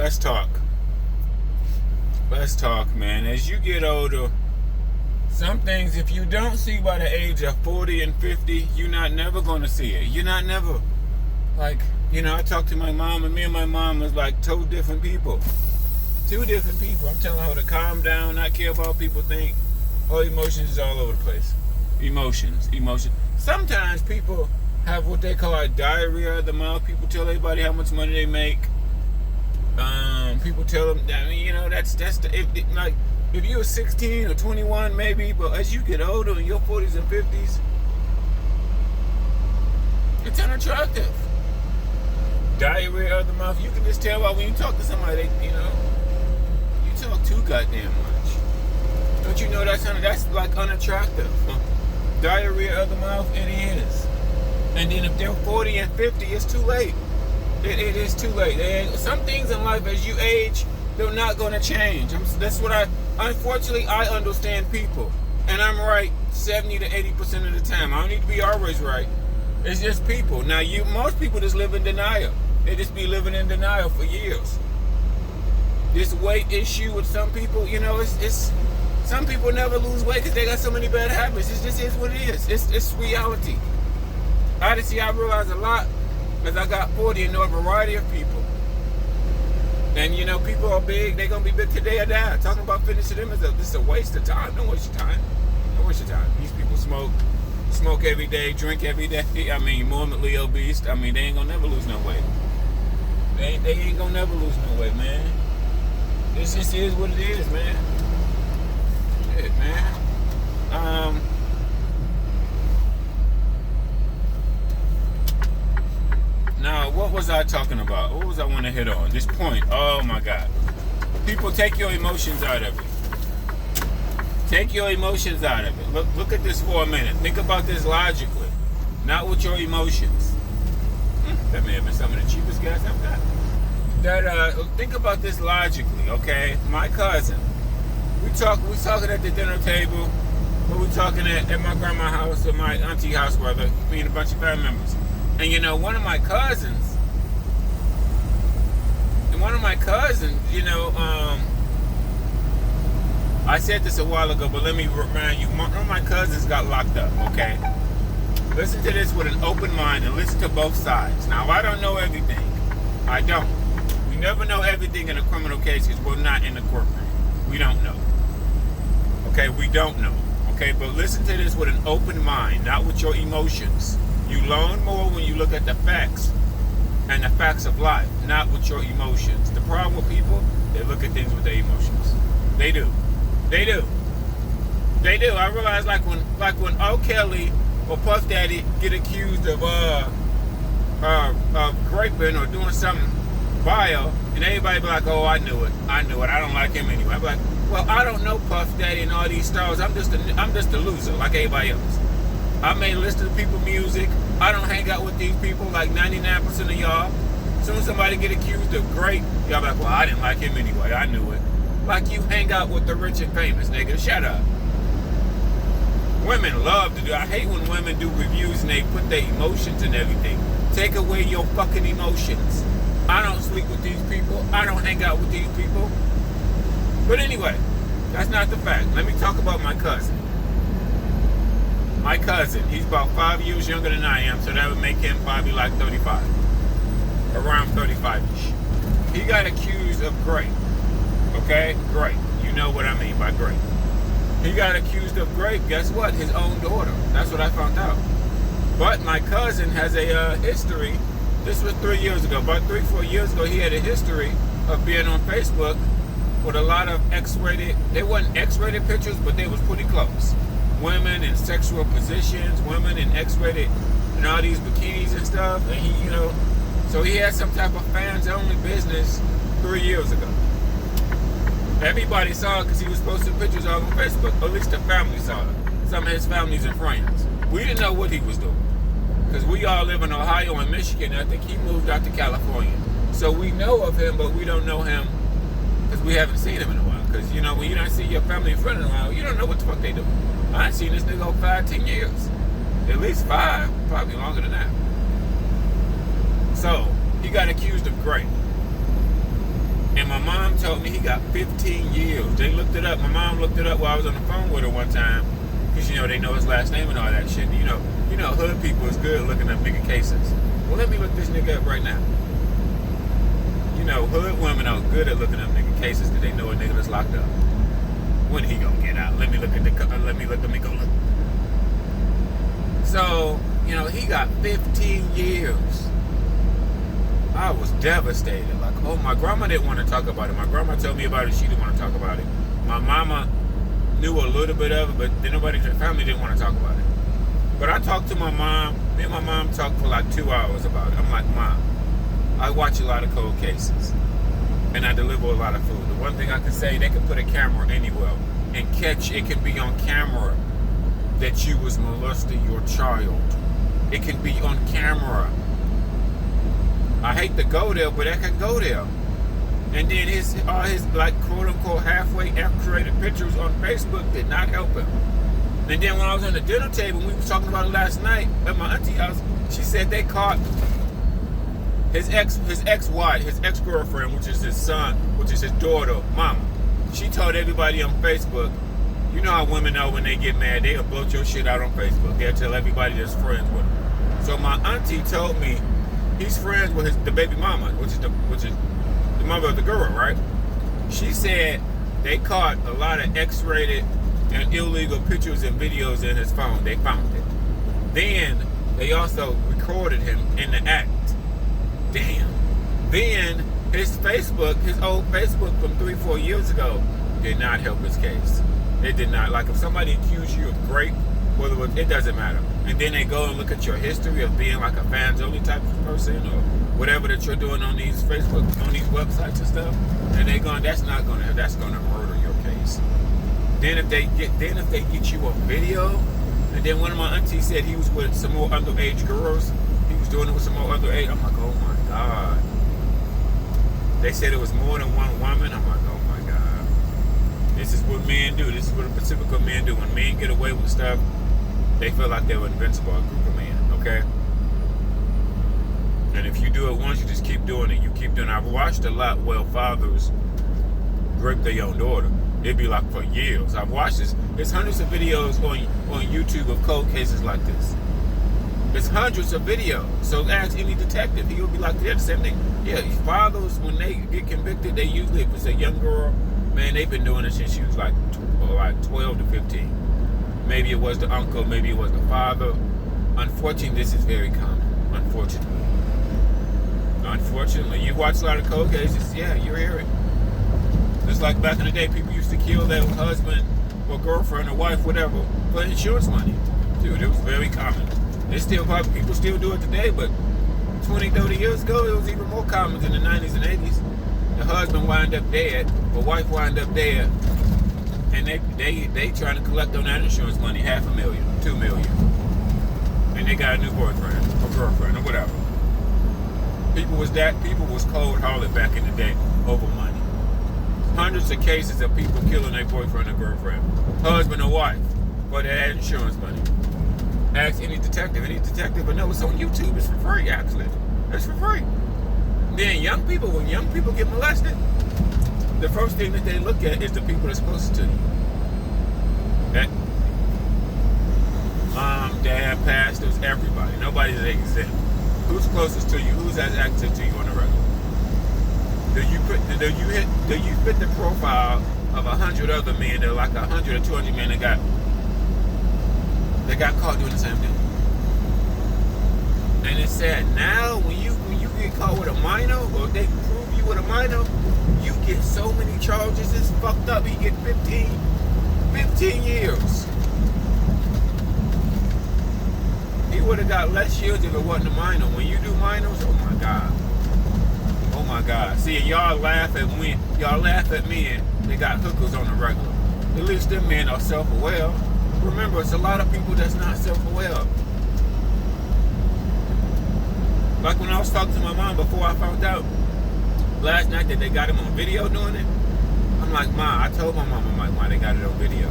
let's talk. Let's talk, man. As you get older, some things, if you don't see by the age of 40 and 50, you're not never going to see it. You're not never. Like, I talked to my mom, and me and my mom was like two different people. Two different people. I'm telling her to calm down, not care about what people think. All emotions is all over the place. Emotions. Sometimes people have what they call a diarrhea of the mouth. People tell everybody how much money they make. People tell them, that's like, if you're 16 or 21 maybe, but as you get older in your 40s and 50s, it's unattractive. Diarrhea of the mouth, you can just tell by when you talk to somebody, you talk too goddamn much. Don't you know that's like unattractive? Diarrhea of the mouth, it is. And then if they're 40 and 50, it's too late. It is too late. Some things in life, as you age, they're not going to change. Unfortunately, I understand people. And I'm right 70 to 80% of the time. I don't need to be always right. It's just people. Now, most people just live in denial. They just be living in denial for years. This weight issue with some people, it's some people never lose weight because they got so many bad habits. It just is what it is. It's reality. I realize a lot as I got 40 and know a variety of people. And people are big, they're gonna be big today or die. Talking about fitness to them is just a waste of time. Don't waste your time. Don't waste your time. These people smoke every day, drink every day. Morbidly obese. They ain't gonna never lose no weight. They ain't gonna never lose no weight, man. This just is what it is, man. Shit, man. Now, what was I talking about? What was I want to hit on? This point. Oh my God. People, take your emotions out of it. Take your emotions out of it. Look at this for a minute. Think about this logically, not with your emotions. That may have been some of the cheapest gas I've got. Think about this logically, okay? My cousin. We talking at the dinner table. We talking at my grandma's house or my auntie house, brother. Me and a bunch of family members. And one of my cousins, I said this a while ago, but let me remind you, one of my cousins got locked up, okay? Listen to this with an open mind and listen to both sides. Now, I don't know everything. I don't. We never know everything in a criminal case because we're not in the courtroom. We don't know. Okay, we don't know. Okay, but listen to this with an open mind, not with your emotions. You learn more when you look at the facts and the facts of life, not with your emotions. The problem with people, they look at things with their emotions. They do. I realize like when R. Kelly or Puff Daddy get accused of raping or doing something vile, and everybody be like, oh, I knew it. I don't like him anyway. I'm like, well, I don't know Puff Daddy and all these stars. I'm just a loser like everybody else. I may listen to people's music. I don't hang out with these people like 99% of y'all. As soon as somebody get accused of great, y'all be like, well, I didn't like him anyway. I knew it. Like you hang out with the rich and famous, nigga. Shut up. Women love to do. I hate when women do reviews and they put their emotions and everything. Take away your fucking emotions. I don't sleep with these people. I don't hang out with these people. But anyway, that's not the fact. Let me talk about my cousin. My cousin, he's about 5 years younger than I am, so that would make him probably like 35. Around 35-ish. He got accused of grape. Okay? Grape. You know what I mean by grape. He got accused of grape. Guess what? His own daughter. That's what I found out. But my cousin has a history. This was 3 years ago. About 3-4 years ago, he had a history of being on Facebook with a lot of X-rated. They wasn't X-rated pictures, but they was pretty close. Women in sexual positions, women in X-rated, and all these bikinis and stuff. And he, so he had some type of fans-only business 3 years ago. Everybody saw it because he was posting pictures all on Facebook. Or at least the family saw it. Some of his families and friends. We didn't know what he was doing. Because we all live in Ohio and Michigan. I think he moved out to California. So we know of him, but we don't know him because we haven't seen him in a while. Because, when you don't see your family and friend in a while, you don't know what the fuck they do. I ain't seen this nigga over 5-10 years. At least 5, probably longer than that. So, he got accused of grape. And my mom told me he got 15 years. They looked it up. My mom looked it up while I was on the phone with her one time. Because, they know his last name and all that shit. Hood people is good looking up nigga cases. Well, let me look this nigga up right now. Hood women are good at looking up nigga cases because they know a nigga that's locked up. When he gonna get out? Let me go look. So, he got 15 years. I was devastated. Like, my grandma didn't want to talk about it. My grandma told me about it. She didn't want to talk about it. My mama knew a little bit of it, but then nobody in the family didn't want to talk about it. But I talked to my mom. Me and my mom talked for like 2 hours about it. I'm like, Mom, I watch a lot of cold cases, and I deliver a lot of food. The one thing I can say, they can put a camera anywhere and catch. It can be on camera that you was molesting your child. It can be on camera. I hate to go there, but I can go there. And then his like quote unquote halfway accurate pictures on Facebook did not help him. And then when I was on the dinner table, we were talking about it last night at my auntie house. She said they caught his ex-wife, his ex-girlfriend, which is his son, which is his daughter, mama. She told everybody on Facebook. You know how women know when they get mad, they'll bloat your shit out on Facebook. They'll tell everybody that's friends with them. So my auntie told me he's friends with the baby mama, which is the mother of the girl, right? She said they caught a lot of X-rated and illegal pictures and videos in his phone. They found it. Then they also recorded him in the act. Damn. Then his old Facebook from 3-4 years ago did not help his case. It did not. Like if somebody accused you of rape, it doesn't matter. And then they go and look at your history of being like a fans only type of person or whatever that you're doing on these Facebook, on these websites and stuff, and that's gonna murder your case. Then if they get you on video, and then one of my aunties said he was with some more underage girls. He was doing it with some more underage. I'm like, oh my God. They said it was more than one woman. I'm like, oh my God. This is what men do. This is what Pacifica men do. When men get away with stuff, they feel like they're invincible, a group of men, okay? And if you do it once, you just keep doing it. You keep doing it. I've watched a lot where fathers rape their own daughter. It'd be like for years. I've watched this. There's hundreds of videos on YouTube of cold cases like this. There's hundreds of videos. So ask any detective. He will be like, yeah, the same thing. Yeah, fathers, when they get convicted, they usually, if it's a young girl, man, they've been doing it since she was like 12 to 15. Maybe it was the uncle, maybe it was the father. Unfortunately, this is very common. Unfortunately, you watch a lot of cold cases, yeah, you hear it. Just like back in the day, people used to kill their husband or girlfriend or wife, whatever, for insurance money. Dude, it was very common. People still do it today, but 20, 30 years ago, it was even more common in the 90s and 80s. The husband wind up dead, the wife wind up dead, and they trying to collect on that insurance money, $500,000, $2 million. And they got a new boyfriend or girlfriend or whatever. People was cold-hearted back in the day over money. Hundreds of cases of people killing their boyfriend or girlfriend, husband or wife, for that insurance money. Ask any detective. But no, it's on YouTube. It's for free, actually. It's for free. Then when young people get molested, the first thing that they look at is the people that's closest to you. That mom, dad, pastors, everybody. Nobody's exempt. Who's closest to you? Who's has access to you on the regular? Do you fit the profile of 100 other men that are like 100 or 200 men that got caught doing the same thing? And it's sad. Now when you get caught with a minor, or if they prove you with a minor, you get so many charges. It's fucked up. You get 15 years. He would have got less years if it wasn't a minor. When you do minors, oh my God. Oh my God. See, y'all laugh at men that got hookers on the regular. At least them men are self-aware. Remember, it's a lot of people that's not self-aware. Like when I was talking to my mom before I found out last night that they got him on video doing it, I'm like, Ma, I told my mom, I'm like, Ma, they got it on video.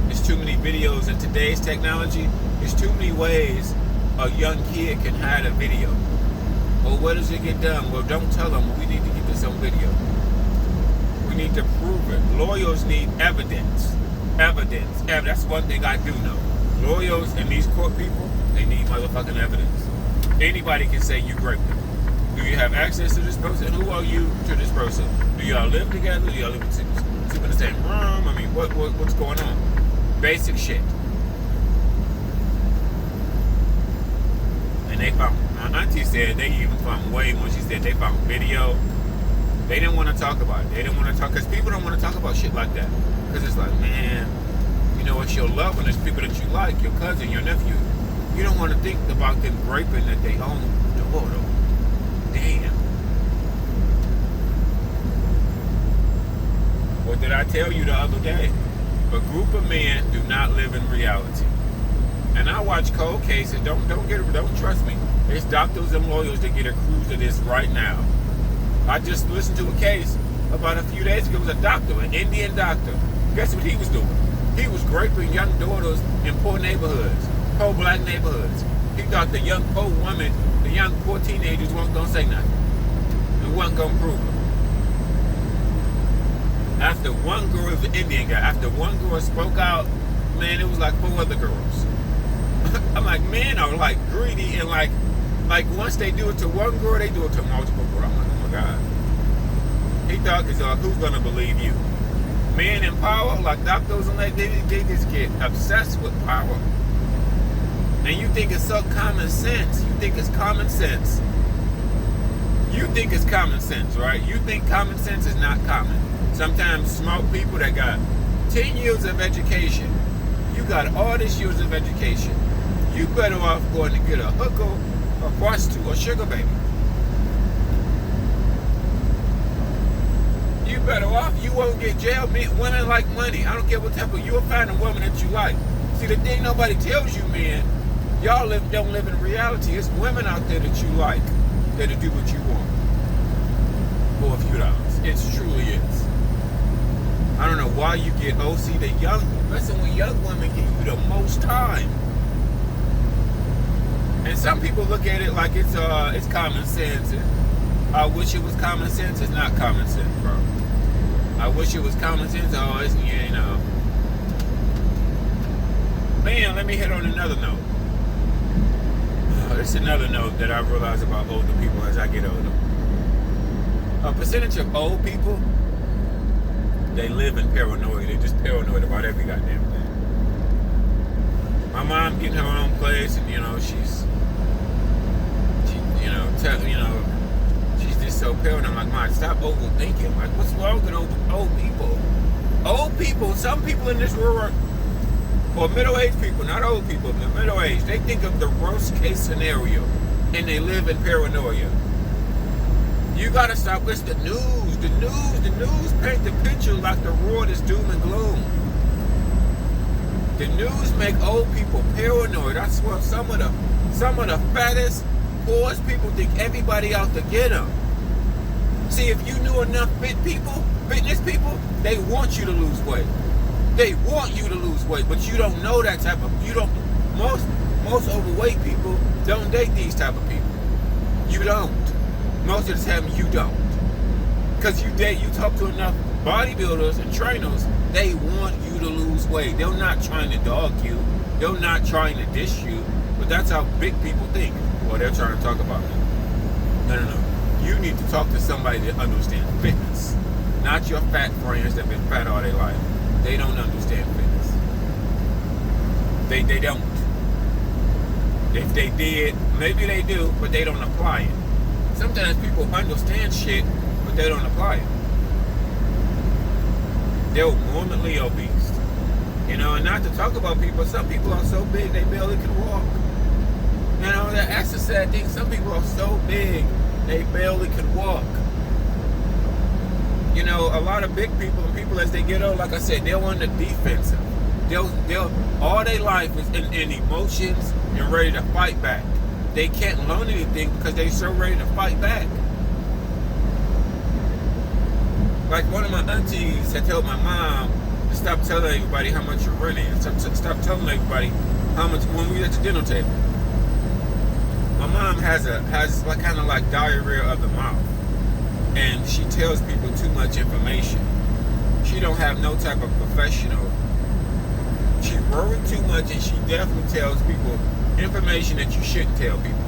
There's too many videos in today's technology. There's too many ways a young kid can hide a video. Well, where does it get done? Well, don't tell them. We need to get this on video. You need to prove it. Lawyers need evidence. Evidence. That's one thing I do know. Lawyers and these court people, they need motherfucking evidence. Anybody can say you raped them. Do you have access to this person? Who are you to this person? Do y'all live together? Do y'all sleep in the same room? I mean, what's going on? Basic shit. And they found, my auntie said they even found way more. She said they found video. They didn't want to talk about it. They didn't want to talk, because people don't want to talk about shit like that. Because it's like, man, you know, it's your loved one, it's people that you like, your cousin, your nephew. You don't want to think about them raping that they own daughter. Damn. What did I tell you the other day? A group of men do not live in reality. And I watch cold cases. Don't trust me. There's doctors and lawyers that get a cruise of this right now. I just listened to a case about a few days ago. It was a doctor, an Indian doctor. Guess what he was doing? He was raping young daughters in poor neighborhoods, poor black neighborhoods. He thought the young poor women, the young poor teenagers weren't gonna say nothing. They wasn't gonna prove it. After one girl, it was an Indian guy. After one girl spoke out, man, it was like 4 other girls. I'm like, men are like greedy, and like once they do it to one girl, they do it to multiple girls. I'm like, oh my God. He thought, cause like, who's gonna believe you? Men in power, like doctors and like, they just get obsessed with power. And you think it's so common sense. You think it's common sense. You think it's common sense, right? You think common sense is not common. Sometimes smart people that got 10 years of education, you got all these years of education, you better off going to get a hooker, a prostitute, or sugar baby. You better off. You won't get jailed. Women like money. I don't care what type of, you'll find a woman that you like. See, the thing nobody tells you, man, y'all don't live in reality. It's women out there that you like, that'll do what you want for a few dollars. It truly is. I don't know why you get OC. The young, listen, when young women give you the most time. And some people look at it like it's common sense. I wish it was common sense. It's not common sense, bro. I wish it was common sense. Oh, it's, you know. Man, let me hit on another note. It's another note that I realize about older people as I get older. A percentage of old people, they live in paranoia. They're just paranoid about every goddamn thing. My mom getting her own place, and you know she's just so paranoid. I'm like, Mom, stop overthinking. Like, what's wrong with old people? Old people. Some people in this world, or middle-aged people, not old people, but middle-aged, they think of the worst-case scenario, and they live in paranoia. You gotta stop. It's the news. The news paint the picture like the world is doom and gloom. The news make old people paranoid. I swear, some of the fattest, poorest people think everybody out to get them. See, if you knew enough fitness people, they want you to lose weight. They want you to lose weight, but you don't know that type of. Most overweight people don't date these type of people. You don't. Most of the time, you don't. Because you talk to enough bodybuilders and trainers, they want you to lose weight. They're not trying to dog you. They're not trying to dish you. But that's how big people think. Well, they're trying to talk about it. No. You need to talk to somebody that understands fitness. Not your fat friends that have been fat all their life. They don't understand fitness. They don't. If they did, maybe they do, but they don't apply it. Sometimes people understand shit, but they don't apply it. They're morbidly obese. You know, and not to talk about people, some people are so big they barely can walk. You know, that's the sad thing. Some people are so big they barely can walk. You know, a lot of big people and people as they get old, like I said, they're on the defensive. They'll all their life is in emotions and ready to fight back. They can't learn anything because they're so ready to fight back. Like one of my aunties had told my mom to stop telling everybody how much your rent is. Stop telling everybody how much when we at the dinner table. My mom has kind of like diarrhea of the mouth, and she tells people too much information. She don't have no type of professional. She worries too much, and she definitely tells people information that you shouldn't tell people.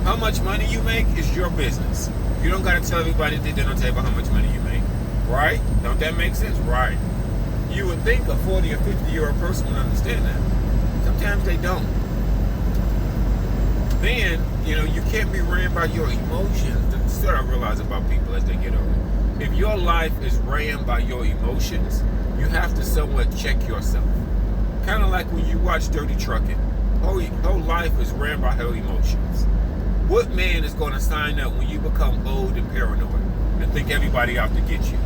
How much money you make is your business. You don't got to tell everybody at the dinner table how much money you make. Right? Don't that make sense? Right. You would think a 40 or 50-year-old person would understand that. Sometimes they don't. Then, you can't be ran by your emotions. That's what I realize about people as they get older. If your life is ran by your emotions, you have to somewhat check yourself. Kind of like when you watch Dirty Trucking. Whole life is ran by her emotions. What man is going to sign up when you become old and paranoid and think everybody out to get you?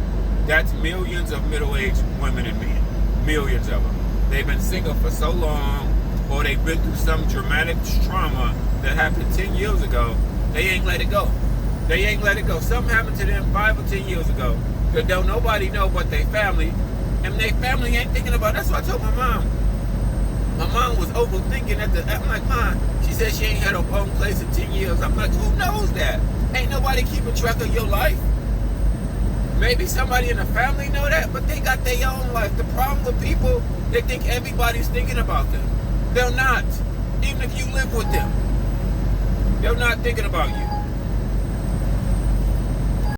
That's millions of middle-aged women and men. Millions of them. They've been single for so long, or they've been through some dramatic trauma that happened 10 years ago. They ain't let it go. They ain't let it go. Something happened to them 5 or 10 years ago that don't nobody know but their family, and their family ain't thinking about it. That's what I told my mom. My mom was overthinking I'm like, Mom, she said she ain't had her own place in 10 years. I'm like, who knows that? Ain't nobody keeping track of your life. Maybe somebody in the family know that, but they got their own life. The problem with people, they think everybody's thinking about them. They're not. Even if you live with them, they're not thinking about you.